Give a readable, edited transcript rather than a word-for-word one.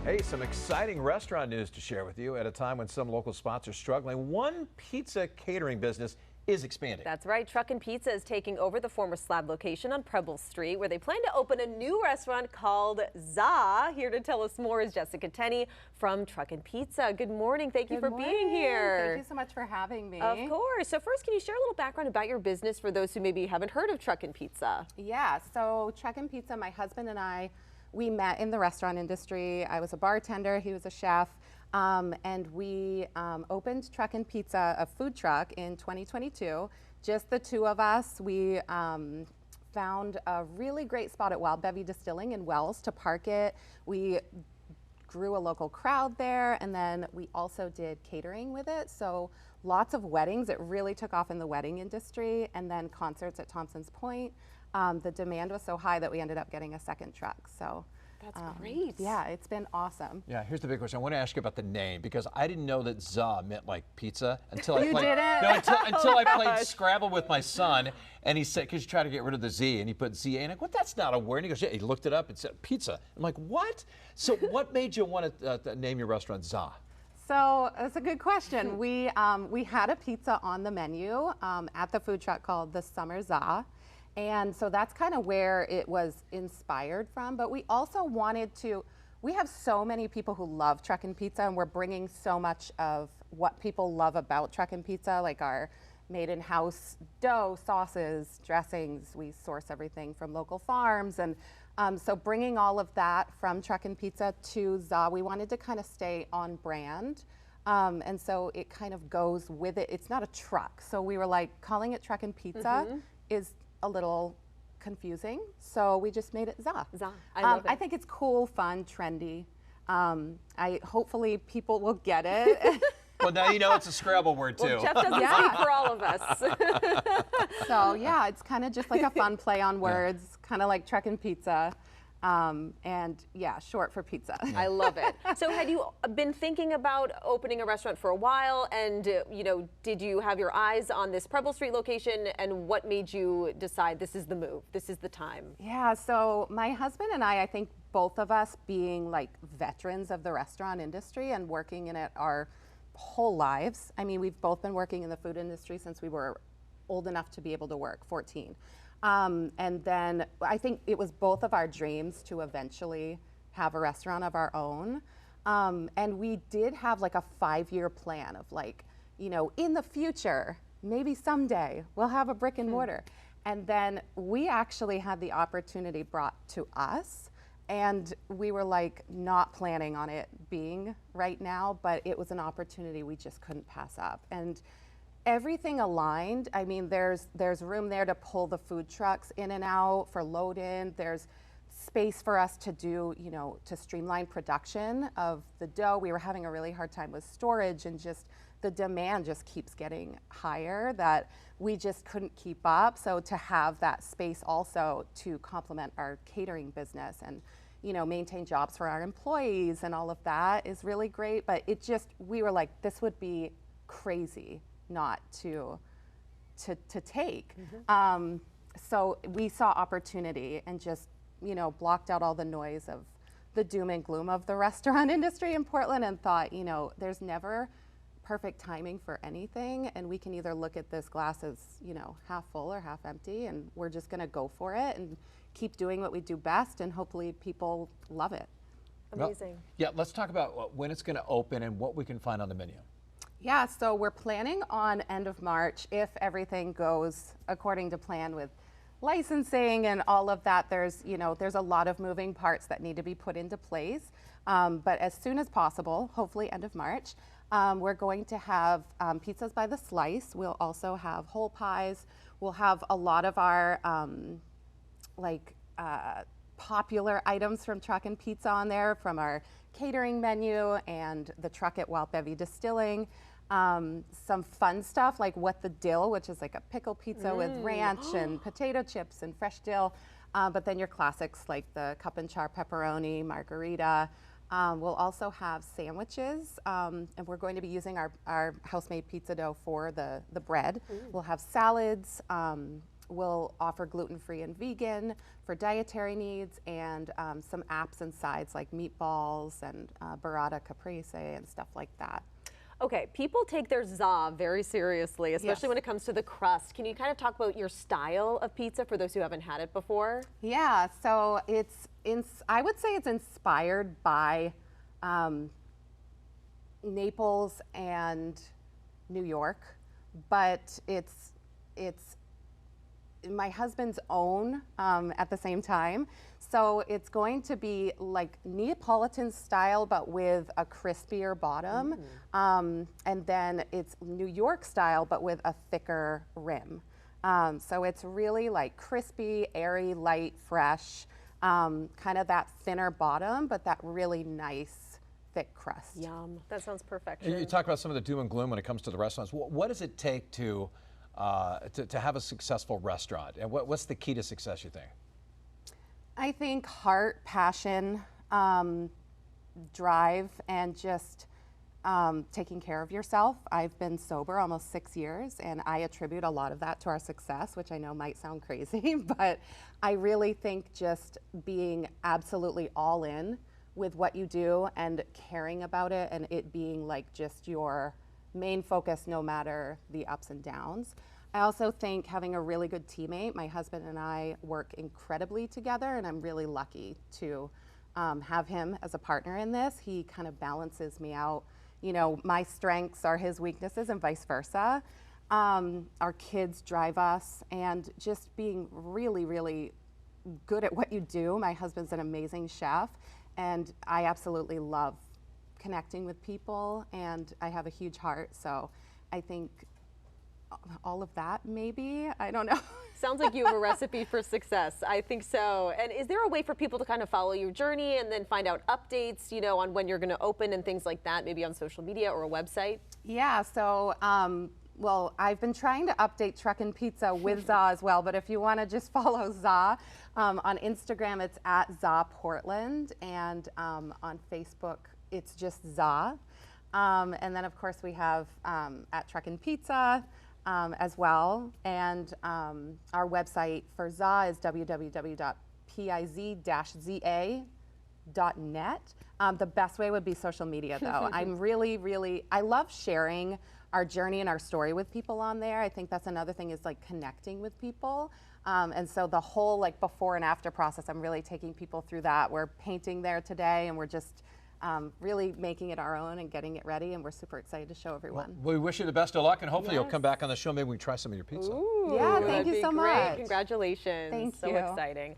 Hey, some exciting restaurant news to share with you at a time when some local spots are struggling. One pizza catering business is expanding. That's right. Truckin Pizza is taking over the former Slab location on Preble Street, where they plan to open a new restaurant called ZA. Here to tell us more is Jessica Tenney from Truckin Pizza. Good morning. Thank you for being here. Thank you so much for having me. Of course. So first, can you share a little background about your business for those who maybe haven't heard of Truckin Pizza? Yeah, so Truckin Pizza, my husband and I, we met in the restaurant industry. I was a bartender, he was a chef, and we opened Truckin Pizza, a food truck, in 2022. Just the two of us. We found a really great spot at Wild Bevy Distilling in Wells to park it. We grew a local crowd there, and then we also did catering with it. So lots of weddings. It really took off in the wedding industry, and then concerts at Thompson's Point. The demand was so high that we ended up getting a second truck. So that's great. Yeah, it's been awesome. Yeah, here's the big question. I want to ask you about the name because I didn't know that ZA meant like pizza until I You played. didn't? No, until I played Scrabble with my son, and he said, "Because you try to get rid of the Z," and he put ZA, and I'm like, "What? That's not a word." And he goes, "Yeah." He looked it up and said pizza. I'm like, "What?" So, what made you want to name your restaurant ZA? So that's a good question. We had a pizza on the menu at the food truck called the Summer ZA. And so that's kind of where it was inspired from. But we also wanted to, we have so many people who love Truckin Pizza, and we're bringing so much of what people love about Truckin Pizza, like our made in-house dough, sauces, dressings. We source everything from local farms. And so bringing all of that from Truckin Pizza to ZA, we wanted to kind of stay on brand. And so it kind of goes with it. It's not a truck. So we were like, calling it Truckin Pizza is a little confusing, so we just made it ZA. ZA. I love it. I think it's cool, fun, trendy. Hopefully people will get it. Well, now you know it's a Scrabble word too. Well, Jeff doesn't speak for all of us. So yeah, it's kind of just like a fun play on words, kind of like Truckin Pizza. And yeah, short for pizza. I love it. So had you been thinking about opening a restaurant for a while, and did you have your eyes on this Preble Street location, and what made you decide this is the move, this is the time? Yeah, so my husband and I think both of us being like veterans of the restaurant industry and working in it our whole lives. I mean, we've both been working in the food industry since we were old enough to be able to work, 14. And then I think it was both of our dreams to eventually have a restaurant of our own. And we did have like a 5-year plan of like, in the future, maybe someday we'll have a brick and mortar. And then we actually had the opportunity brought to us, and we were like not planning on it being right now, but it was an opportunity we just couldn't pass up. And everything aligned. I mean, there's room there to pull the food trucks in and out for load in. There's space for us to do, to streamline production of the dough. We were having a really hard time with storage, and just the demand just keeps getting higher that we just couldn't keep up. So to have that space also to complement our catering business and maintain jobs for our employees and all of that is really great. But we were like, this would be crazy not to take. So we saw opportunity and just blocked out all the noise of the doom and gloom of the restaurant industry in Portland, and thought, there's never perfect timing for anything, and we can either look at this glass as half full or half empty, and we're just going to go for it and keep doing what we do best, and hopefully people love it. Amazing. Well, yeah, let's talk about when it's going to open and what we can find on the menu. Yeah, so we're planning on end of March if everything goes according to plan with licensing and all of that. There's a lot of moving parts that need to be put into place. But as soon as possible, hopefully end of March, we're going to have pizzas by the slice. We'll also have whole pies. We'll have a lot of our popular items from Truckin Pizza on there, from our catering menu and the truck at Wild Bevy Distilling. Some fun stuff like What the Dill, which is like a pickle pizza with ranch and potato chips and fresh dill. But then your classics like the cup and char pepperoni, margarita. We'll also have sandwiches, and we're going to be using our house-made pizza dough for the bread. We'll have salads, we'll offer gluten-free and vegan for dietary needs, and some apps and sides like meatballs and burrata caprese and stuff like that. Okay, people take their za very seriously, especially Yes. when it comes to the crust. Can you kind of talk about your style of pizza for those who haven't had it before? Yeah, so I would say it's inspired by Naples and New York, but it's my husband's own at the same time. So it's going to be like Neapolitan style, but with a crispier bottom. And then it's New York style, but with a thicker rim. So it's really like crispy, airy, light, fresh, kind of that thinner bottom, but that really nice, thick crust. Yum, that sounds perfect. You talk about some of the doom and gloom when it comes to the restaurants. What does it take to have a successful restaurant? And what's the key to success, you think? I think heart, passion, drive, and just taking care of yourself. I've been sober almost 6 years, and I attribute a lot of that to our success, which I know might sound crazy, but I really think just being absolutely all in with what you do and caring about it, and it being like just your main focus no matter the ups and downs. I also think having a really good teammate. My husband and I work incredibly together, and I'm really lucky to have him as a partner in this. He kind of balances me out. You know, my strengths are his weaknesses and vice versa. Our kids drive us, and just being really, really good at what you do. My husband's an amazing chef, and I absolutely love connecting with people, and I have a huge heart, so I think all of that, maybe, I don't know. Sounds like you have a recipe for success. I think so. And is there a way for people to kind of follow your journey and then find out updates, you know, on when you're going to open and things like that, maybe on social media or a website? Yeah, so, well, I've been trying to update Truckin Pizza with za as well, but if you want to just follow za, on Instagram it's at za Portland, and on Facebook it's just za. And then of course we have at Truckin Pizza as well, and our website for za is www.piz-za.net. The best way would be social media, though. I love sharing our journey and our story with people on there. I think that's another thing, is like connecting with people. And so the whole like before and after process, I'm really taking people through that. We're painting there today, and we're just really making it our own and getting it ready, and we're super excited to show everyone. Well, we wish you the best of luck, and hopefully you'll come back on the show. Maybe we can try some of your pizza. Ooh, Yeah, thank that'd you be so great. much. Congratulations. Thank so you. exciting.